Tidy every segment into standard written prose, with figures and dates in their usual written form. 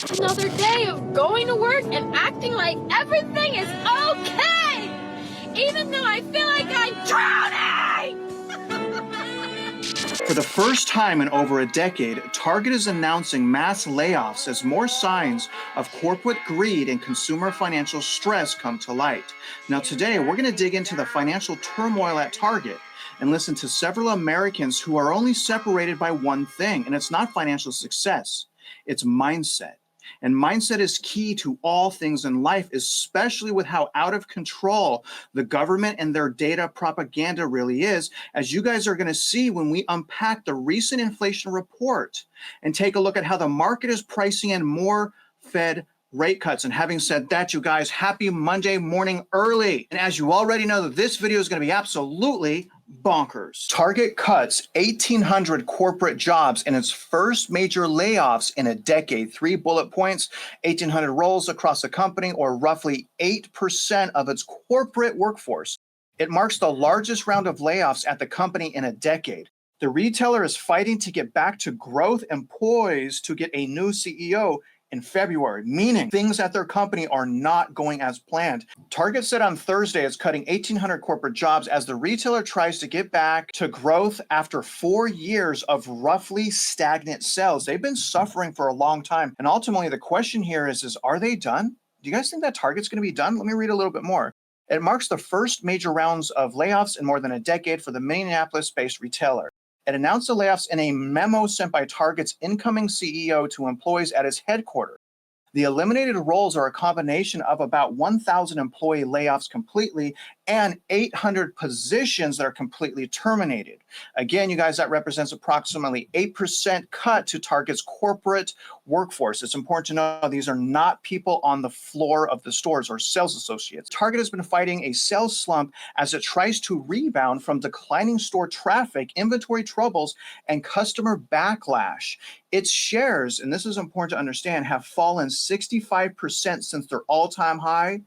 Another day of going to work and acting like everything is okay, even though I feel like I'm drowning! For the first time in over a decade, Target is announcing mass layoffs as more signs of corporate greed and consumer financial stress come to light. Now today, we're going to dig into the financial turmoil at Target and listen to several Americans who are only separated by one thing, and it's not financial success, it's mindset. And mindset is key to all things in life, especially with how out of control the government and their data propaganda really is, as you guys are going to see when we unpack the recent inflation report and take a look at how the market is pricing in more Fed rate cuts. And having said that, you guys, happy Monday morning early. And as you already know, this video is going to be absolutely bonkers. Target cuts 1,800 corporate jobs in its first major layoffs in a decade. 3 bullet points, 1,800 roles across the company, or roughly 8% of its corporate workforce. It marks the largest round of layoffs at the company in a decade. The retailer is fighting to get back to growth and poised to get a new CEO in February, meaning things at their company are not going as planned. Target said on Thursday it's cutting 1,800 corporate jobs as the retailer tries to get back to growth after 4 years of roughly stagnant sales. They've been suffering for a long time. And ultimately, the question here is are they done? Do you guys think that Target's going to be done? Let me read a little bit more. It marks the first major rounds of layoffs in more than a decade for the Minneapolis-based retailer. It announced the layoffs in a memo sent by Target's incoming CEO to employees at its headquarters. The eliminated roles are a combination of about 1,000 employee layoffs completely and 800 positions that are completely terminated. Again, you guys, that represents approximately 8% cut to Target's corporate workforce. It's important to know these are not people on the floor of the stores or sales associates. Target has been fighting a sales slump as it tries to rebound from declining store traffic, inventory troubles, and customer backlash. Its shares, and this is important to understand, have fallen 65% since their all-time high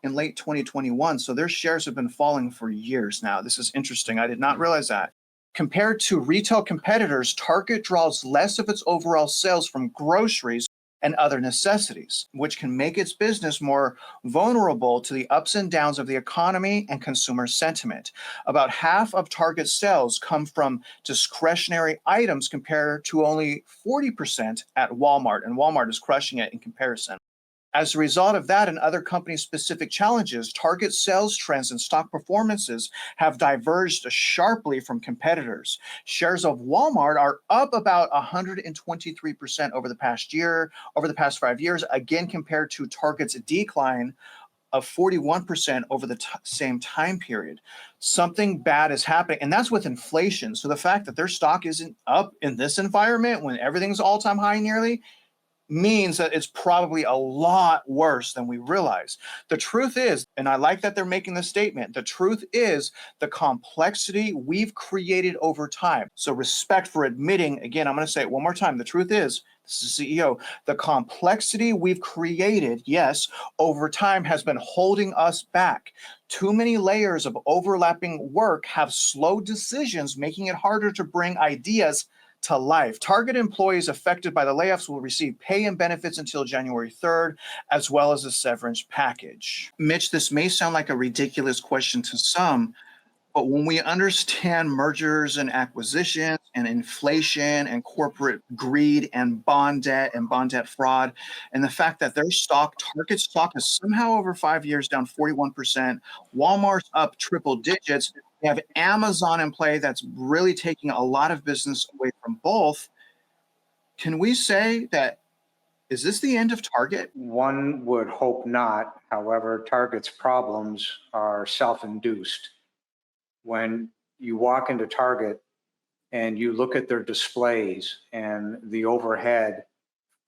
in late 2021. So their shares have been falling for years now. This is interesting. I did not realize that. Compared to retail competitors, Target draws less of its overall sales from groceries and other necessities, which can make its business more vulnerable to the ups and downs of the economy and consumer sentiment. About half of Target's sales come from discretionary items compared to only 40% at Walmart, and Walmart is crushing it in comparison. As a result of that and other company-specific challenges, Target sales trends and stock performances have diverged sharply from competitors. Shares of Walmart are up about 123% over the past 5 years, again compared to Target's decline of 41% over the same time period. Something bad is happening, and that's with inflation. So the fact that their stock isn't up in this environment when everything's all-time high nearly means that it's probably a lot worse than we realize. The truth is, and I like that they're making this statement, the truth is the complexity we've created over time. So respect for admitting, again, I'm going to say it one more time. The truth is, this is CEO, the complexity we've created, yes, over time has been holding us back. Too many layers of overlapping work have slowed decisions, making it harder to bring ideas to life. Target employees affected by the layoffs will receive pay and benefits until January 3rd, as well as a severance package. Mitch, this may sound like a ridiculous question to some, but when we understand mergers and acquisitions and inflation and corporate greed and bond debt fraud, and the fact that their stock, Target stock, is somehow over 5 years down 41%, Walmart's up triple digits, we have Amazon in play that's really taking a lot of business away from both. Can we say that, is this the end of Target? One would hope not. However, Target's problems are self-induced. When you walk into Target and you look at their displays and the overhead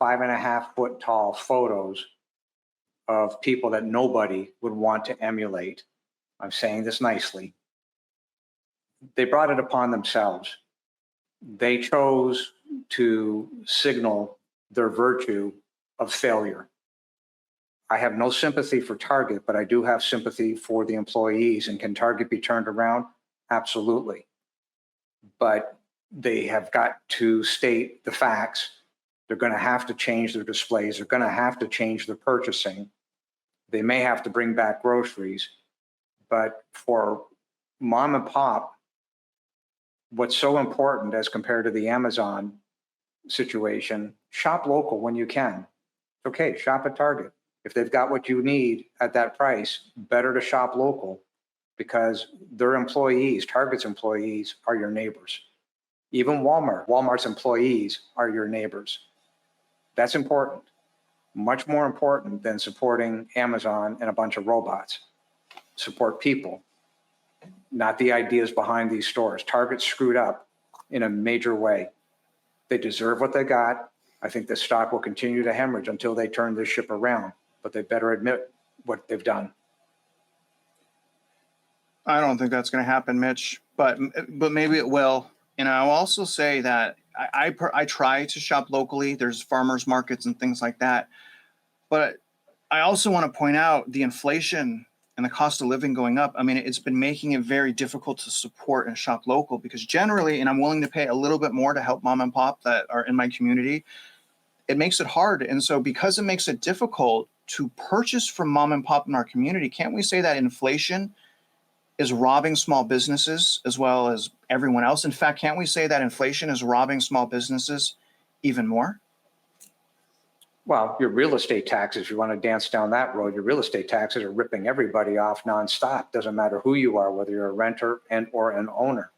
5.5 foot tall photos of people that nobody would want to emulate, I'm saying this nicely, they brought it upon themselves. They chose to signal their virtue of failure. I have no sympathy for Target, but I do have sympathy for the employees. And can Target be turned around? Absolutely. But they have got to state the facts. They're going to have to change their displays. They're going to have to change their purchasing. They may have to bring back groceries. But for mom and pop, what's so important as compared to the Amazon situation, shop local when you can. Okay, shop at Target. If they've got what you need at that price, better to shop local because their employees, Target's employees, are your neighbors. Even Walmart's employees are your neighbors. That's important. Much more important than supporting Amazon and a bunch of robots. Support people, not the ideas behind these stores. Target screwed up in a major way. They deserve what they got. I think the stock will continue to hemorrhage until they turn this ship around, but they better admit what they've done. I don't think that's going to happen, Mitch, but maybe it will. And I'll also say that I try to shop locally. There's farmers markets and things like that. But I also want to point out the inflation and the cost of living going up. I mean, it's been making it very difficult to support and shop local because generally, and I'm willing to pay a little bit more to help mom and pop that are in my community, it makes it hard. And so because it makes it difficult to purchase from mom and pop in our community, can't we say that inflation is robbing small businesses as well as everyone else? In fact, can't we say that inflation is robbing small businesses even more? Well, your real estate taxes, you want to dance down that road, your real estate taxes are ripping everybody off nonstop. Doesn't matter who you are, whether you're a renter and or an owner.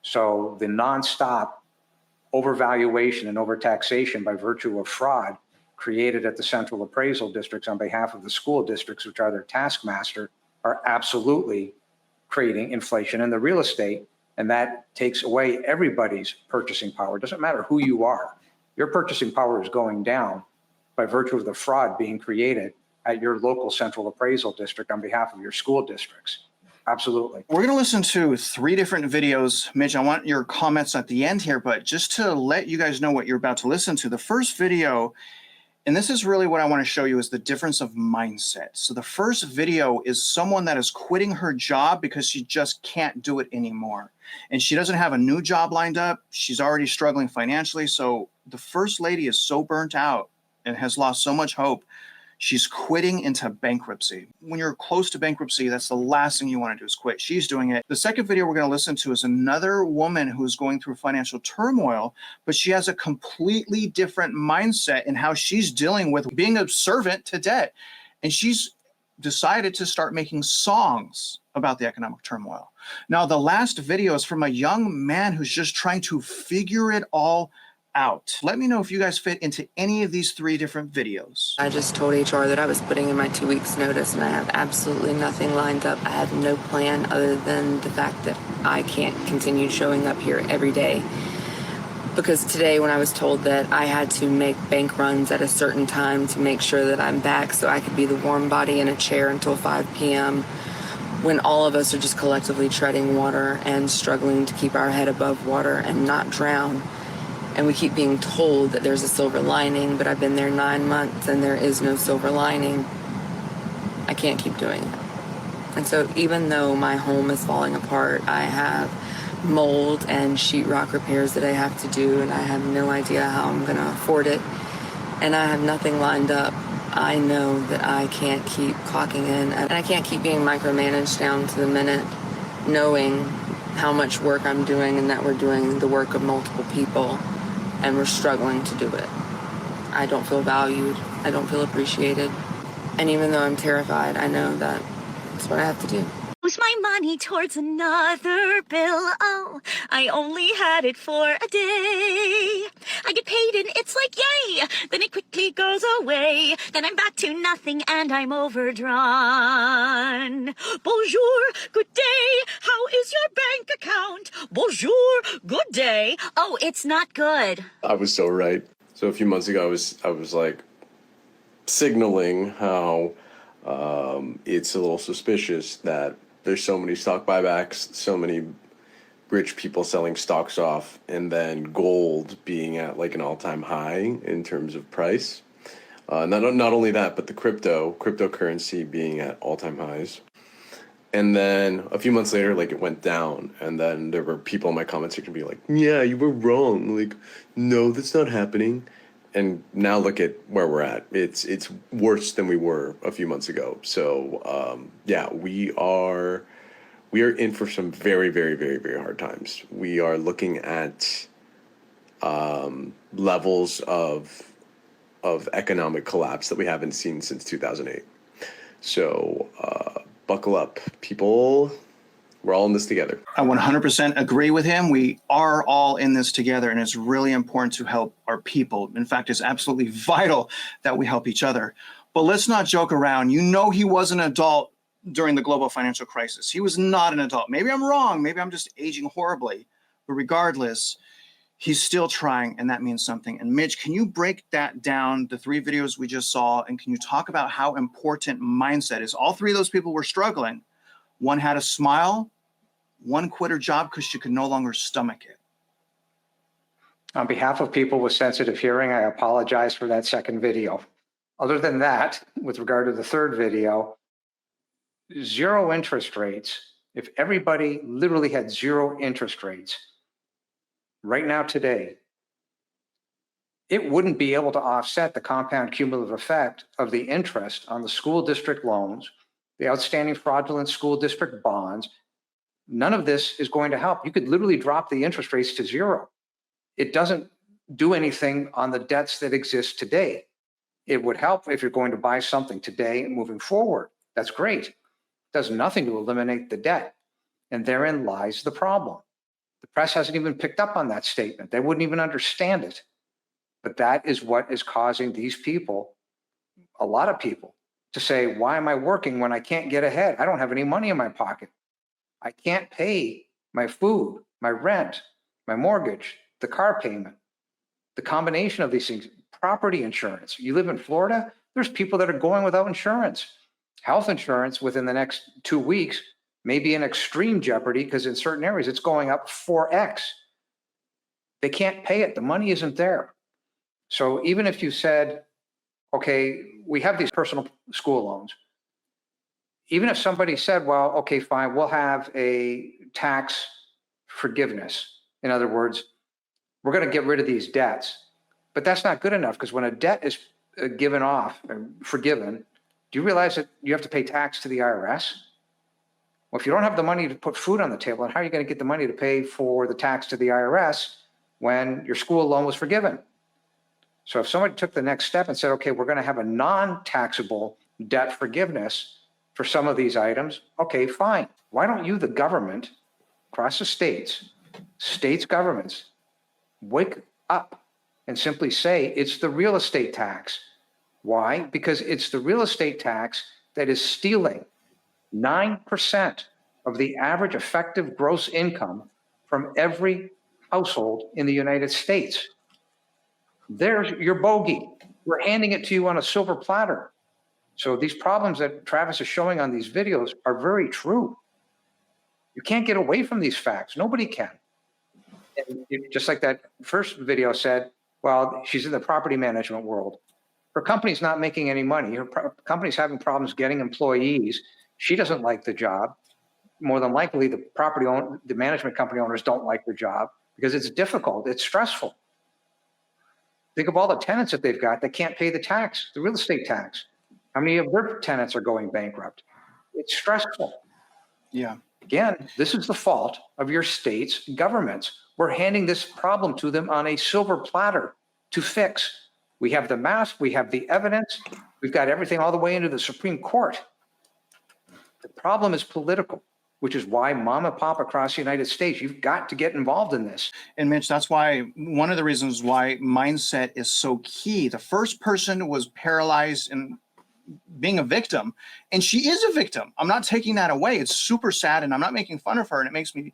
So the nonstop overvaluation and overtaxation by virtue of fraud created at the central appraisal districts on behalf of the school districts, which are their taskmaster, are absolutely creating inflation in the real estate. And that takes away everybody's purchasing power. It doesn't matter who you are. Your purchasing power is going down by virtue of the fraud being created at your local central appraisal district on behalf of your school districts. Absolutely. We're going to listen to 3 different videos. Mitch, I want your comments at the end here, but just to let you guys know what you're about to listen to, the first video, and this is really what I want to show you, is the difference of mindset. So the first video is someone that is quitting her job because she just can't do it anymore. And she doesn't have a new job lined up. She's already struggling financially. So the first lady is so burnt out and has lost so much hope, she's quitting into bankruptcy. When you're close to bankruptcy, that's the last thing you want to do is quit. She's doing it. The second video we're going to listen to is another woman who's going through financial turmoil, but she has a completely different mindset in how she's dealing with being a servant to debt. And she's decided to start making songs about the economic turmoil. Now, the last video is from a young man who's just trying to figure it all out. Let me know if you guys fit into any of these 3 different videos. I just told HR that I was putting in my 2 weeks notice and I have absolutely nothing lined up. I have no plan other than the fact that I can't continue showing up here every day. Because today when I was told that I had to make bank runs at a certain time to make sure that I'm back so I could be the warm body in a chair until 5 p.m., when all of us are just collectively treading water and struggling to keep our head above water and not drown. And we keep being told that there's a silver lining, but I've been there 9 months and there is no silver lining. I can't keep doing it. And so even though my home is falling apart, I have mold and sheetrock repairs that I have to do, and I have no idea how I'm going to afford it. And I have nothing lined up. I know that I can't keep clocking in, and I can't keep being micromanaged down to the minute, knowing how much work I'm doing and that we're doing the work of multiple people. And we're struggling to do it. I don't feel valued. I don't feel appreciated. And even though I'm terrified, I know that it's what I have to do. Use my money towards another bill. Oh, I only had it for a day. I get paid and it's like, yay! Then it quickly goes away. Then I'm back to nothing and I'm overdrawn. Bonjour, good day. How is your bank account? Bonjour, good day. Oh, it's not good. I was so right. So a few months ago, I was like signaling how it's a little suspicious that there's so many stock buybacks, so many rich people selling stocks off, and then gold being at like an all-time high in terms of price. Not only that, but the cryptocurrency being at all-time highs. And then a few months later, like it went down, and then there were people in my comment section being like, yeah, you were wrong. Like, no, that's not happening. and now look at where we're at. It's worse than we were a few months ago. So yeah, we are in for some very, very, very, very hard times. We are looking at levels of economic collapse that we haven't seen since 2008. So buckle up, people. We're all in this together. I 100% agree with him. We are all in this together, and it's really important to help our people. In fact, it's absolutely vital that we help each other. But let's not joke around. You know, he was an adult during the global financial crisis. He was not an adult. Maybe I'm wrong. Maybe I'm just aging horribly. But regardless, he's still trying, and that means something. And Mitch, can you break that down, the 3 videos we just saw, and can you talk about how important mindset is? All 3 of those people were struggling. One had a smile. One quit her job because she could no longer stomach it. On behalf of people with sensitive hearing, I apologize for that second video. Other than that, with regard to the third video, 0 interest rates. If everybody literally had 0 interest rates right now today, it wouldn't be able to offset the compound cumulative effect of the interest on the school district loans, the outstanding fraudulent school district bonds. None of this is going to help. You could literally drop the interest rates to 0. It doesn't do anything on the debts that exist today. It would help if you're going to buy something today and moving forward. That's great. It does nothing to eliminate the debt. And therein lies the problem. The press hasn't even picked up on that statement. They wouldn't even understand it. But that is what is causing these people, a lot of people, to say, why am I working when I can't get ahead? I don't have any money in my pocket. I can't pay my food, my rent, my mortgage, the car payment, the combination of these things, property insurance. You live in Florida, there's people that are going without insurance. Health insurance within the next 2 weeks may be in extreme jeopardy because in certain areas it's going up 4x. They can't pay it. The money isn't there. So even if you said, okay, we have these personal school loans. Even if somebody said, well, okay, fine, we'll have a tax forgiveness. In other words, we're going to get rid of these debts. But that's not good enough because when a debt is given off or forgiven, do you realize that you have to pay tax to the IRS? Well, if you don't have the money to put food on the table, then how are you going to get the money to pay for the tax to the IRS when your school loan was forgiven? So if somebody took the next step and said, okay, we're going to have a non-taxable debt forgiveness for some of these items, okay, fine. Why don't you, the government, across the states governments, wake up and simply say it's the real estate tax. Why? Because it's the real estate tax that is stealing 9% of the average effective gross income from every household in the United States. There's your bogey. We're handing it to you on a silver platter. So these problems that Travis is showing on these videos are very true. You can't get away from these facts. Nobody can. And just like that first video said, well, she's in the property management world. Her company's not making any money. Her company's having problems getting employees. She doesn't like the job. More than likely, the management company owners don't like the job because it's difficult. It's stressful. Think of all the tenants that they've got that can't pay the tax, the real estate tax. How many of their tenants are going bankrupt? It's stressful. Yeah. Again, this is the fault of your state's governments. We're handing this problem to them on a silver platter to fix. We have the math, we have the evidence, we've got everything all the way into the Supreme Court. The problem is political, which is why mom and pop across the United States, you've got to get involved in this. And Mitch, that's why one of the reasons why mindset is so key. The first person was paralyzed in being a victim, and she is a victim. I'm not taking that away. It's super sad, and I'm not making fun of her, and it makes me,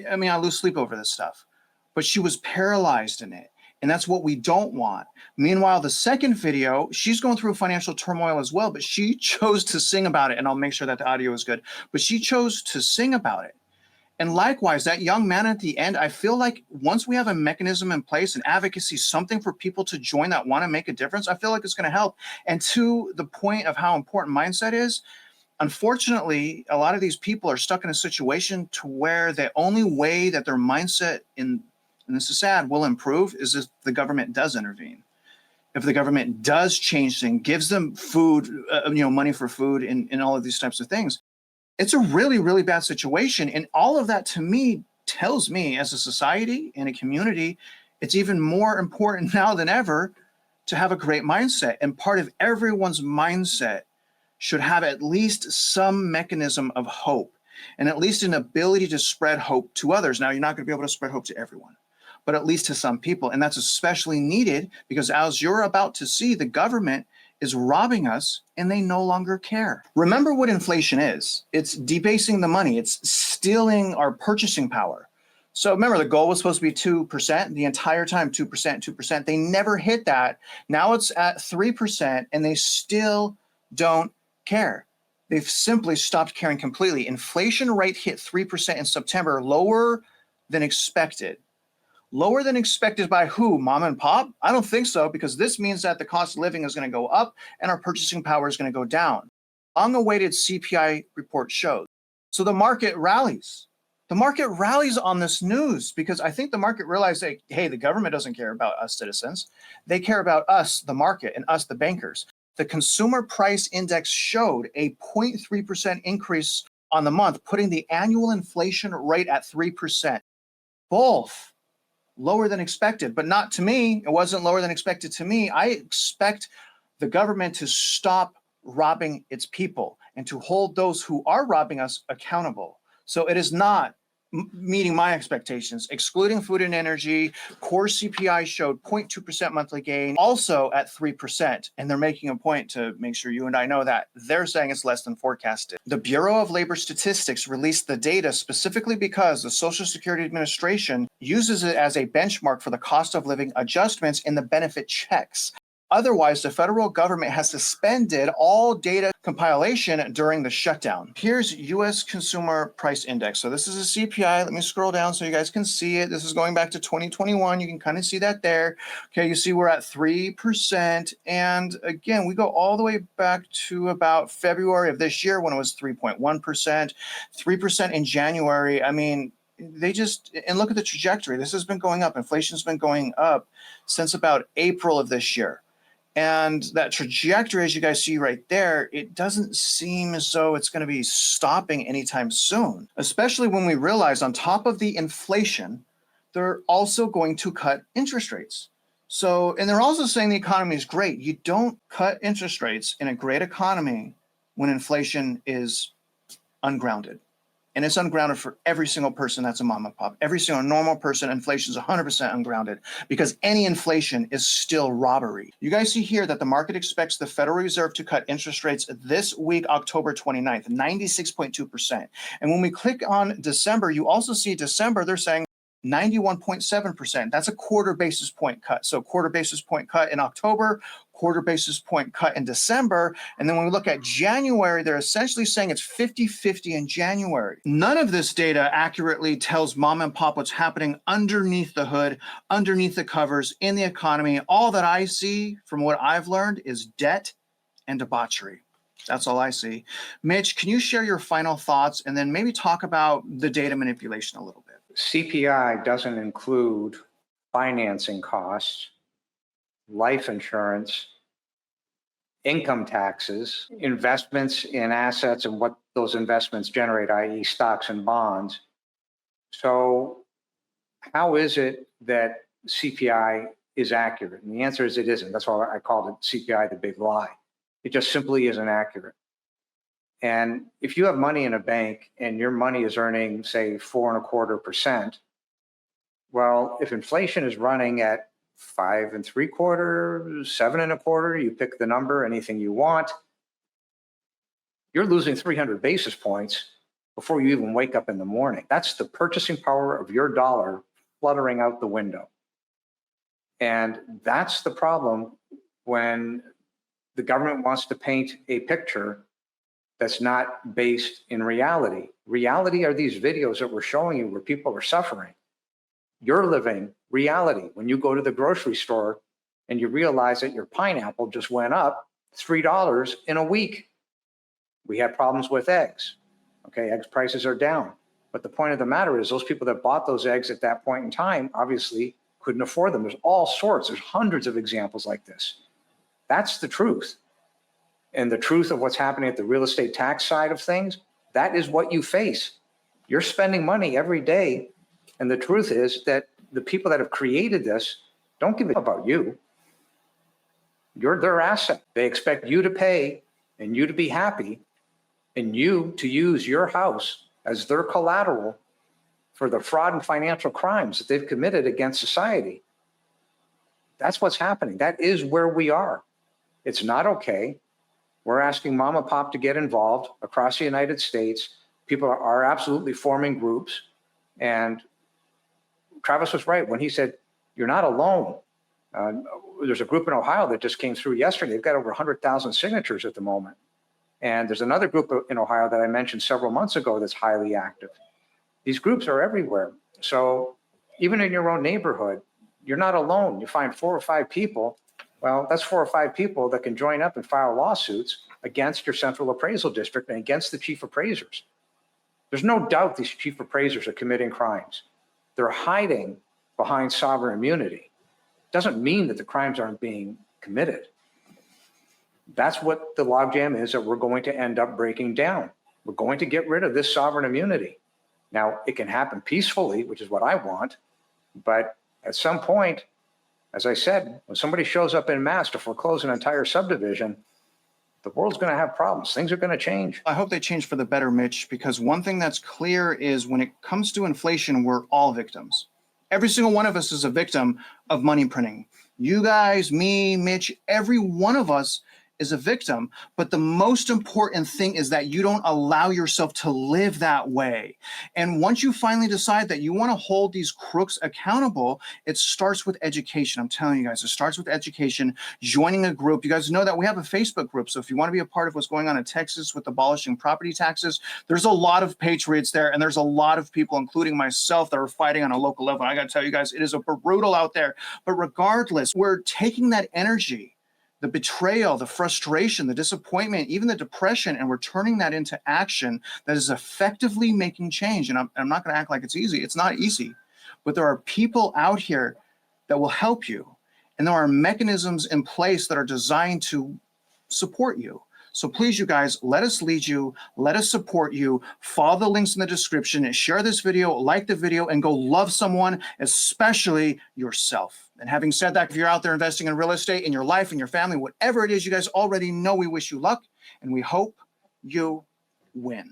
I lose sleep over this stuff. But she was paralyzed in it, and that's what we don't want. Meanwhile, the second video, she's going through financial turmoil as well, but she chose to sing about it, and I'll make sure that the audio is good, but she chose to sing about it. And likewise, that young man at the end, I feel like once we have a mechanism in place, an advocacy, something for people to join that want to make a difference, I feel like it's going to help. And to the point of how important mindset is, unfortunately, a lot of these people are stuck in a situation to where the only way that their mindset, and this is sad, will improve is if the government does intervene. if the government does change things, gives them food, money for food and all of these types of things, it's a really, really bad situation. And all of that to me tells me as a society and a community, it's even more important now than ever to have a great mindset. And part of everyone's mindset should have at least some mechanism of hope and at least an ability to spread hope to others. Now, you're not going to be able to spread hope to everyone, but at least to some people. And that's especially needed because as you're about to see, the government is robbing us and they no longer care. Remember what inflation is. It's debasing the money. It's stealing our purchasing power. So remember, the goal was supposed to be 2% the entire time, 2%, 2%. They never hit that. Now it's at 3% and they still don't care. They've simply stopped caring completely. Inflation rate hit 3% in September, lower than expected. Lower than expected by who? Mom and pop? I don't think so, because this means that the cost of living is going to go up and our purchasing power is going to go down. Long-awaited CPI report shows. So the market rallies. The market rallies on this news because I think the market realized that, hey, the government doesn't care about us citizens. They care about us, the market, and us, the bankers. The consumer price index showed a 0.3% increase on the month, putting the annual inflation rate at 3%. Both lower than expected, but not to me. It wasn't lower than expected to me. I expect the government to stop robbing its people and to hold those who are robbing us accountable. So it is not meeting my expectations. Excluding food and energy, core CPI showed 0.2% monthly gain, also at 3%. And they're making a point to make sure you and I know that. They're saying it's less than forecasted. The Bureau of Labor Statistics released the data specifically because the Social Security Administration uses it as a benchmark for the cost of living adjustments in the benefit checks. Otherwise, the federal government has suspended all data compilation during the shutdown. Here's U.S. Consumer Price Index. So this is a CPI. Let me scroll down so you guys can see it. This is going back to 2021. You can kind of see that there. Okay, you see we're at 3%. And again, we go all the way back to about February of this year when it was 3.1%, 3% in January. I mean, and look at the trajectory. This has been going up. Inflation's been going up since about April of this year. And that trajectory, as you guys see right there, it doesn't seem as though it's going to be stopping anytime soon, especially when we realize on top of the inflation, they're also going to cut interest rates. So, and they're also saying the economy is great. You don't cut interest rates in a great economy when inflation is ungrounded. And it's ungrounded for every single person that's a mom and pop. Every single normal person, inflation is 100% ungrounded because any inflation is still robbery. You guys see here that the market expects the Federal Reserve to cut interest rates this week, October 29th, 96.2%. And when we click on December, you also see December, they're saying 91.7%. That's a quarter basis point cut. So quarter basis point cut in October, quarter basis point cut in December. And then when we look at January, they're essentially saying it's 50-50 in January. None of this data accurately tells mom and pop what's happening underneath the hood, underneath the covers in the economy. All that I see from what I've learned is debt and debauchery. That's all I see. Mitch, can you share your final thoughts and then maybe talk about the data manipulation a little bit? CPI doesn't include financing costs, life insurance, income taxes, investments in assets and what those investments generate, i.e. stocks and bonds. So how is it that CPI is accurate? And the answer is it isn't. That's why I called it CPI the big lie. It just simply isn't accurate. And if you have money in a bank and your money is earning, say, 4.25%, well, if inflation is running at 5.75%, 7.25%, you pick the number, anything you want, you're losing 300 basis points before you even wake up in the morning. That's the purchasing power of your dollar fluttering out the window. And that's the problem when the government wants to paint a picture that's not based in reality. Reality are these videos that we're showing you where people are suffering. You're living reality when you go to the grocery store and you realize that your pineapple just went up $3 in a week. We have problems with eggs. Okay, eggs prices are down. But the point of the matter is those people that bought those eggs at that point in time obviously couldn't afford them. There's all sorts, there's hundreds of examples like this. That's the truth. And the truth of what's happening at the real estate tax side of things, that is what you face. You're spending money every day. And the truth is that the people that have created this don't give a about you. You're their asset. They expect you to pay and you to be happy and you to use your house as their collateral for the fraud and financial crimes that they've committed against society. That's what's happening. That is where we are. It's not okay. We're asking mom and pop to get involved across the United States. People are absolutely forming groups. And Travis was right when he said, you're not alone. There's a group in Ohio that just came through yesterday. They've got over 100,000 signatures at the moment. And there's another group in Ohio that I mentioned several months ago that's highly active. These groups are everywhere. So even in your own neighborhood, you're not alone. You find 4 or 5 people. Well, that's 4 or 5 people that can join up and file lawsuits against your central appraisal district and against the chief appraisers. There's no doubt these chief appraisers are committing crimes. They're hiding behind sovereign immunity. Doesn't mean that the crimes aren't being committed. That's what the logjam is that we're going to end up breaking down. We're going to get rid of this sovereign immunity. Now, it can happen peacefully, which is what I want, but at some point, as I said, when somebody shows up en masse to foreclose an entire subdivision, the world's going to have problems. Things are going to change. I hope they change for the better, Mitch, because one thing that's clear is when it comes to inflation, we're all victims. Every single one of us is a victim of money printing. You guys, me, Mitch, every one of us is a victim. But the most important thing is that you don't allow yourself to live that way. And once you finally decide that you want to hold these crooks accountable, it starts with education. I'm telling you guys, it starts with education, joining a group. You guys know that we have a Facebook group. So if you want to be a part of what's going on in Texas with abolishing property taxes, there's a lot of patriots there. And there's a lot of people, including myself, that are fighting on a local level. And I got to tell you guys, it is a brutal out there. But regardless, we're taking that energy, the betrayal, the frustration, the disappointment, even the depression, and we're turning that into action that is effectively making change. And I'm not going to act like it's easy. It's not easy. But there are people out here that will help you. And there are mechanisms in place that are designed to support you. So please, you guys, let us lead you. Let us support you. Follow the links in the description and share this video, like the video, and go love someone, especially yourself. And having said that, if you're out there investing in real estate, in your life, in your family, whatever it is, you guys already know we wish you luck and we hope you win.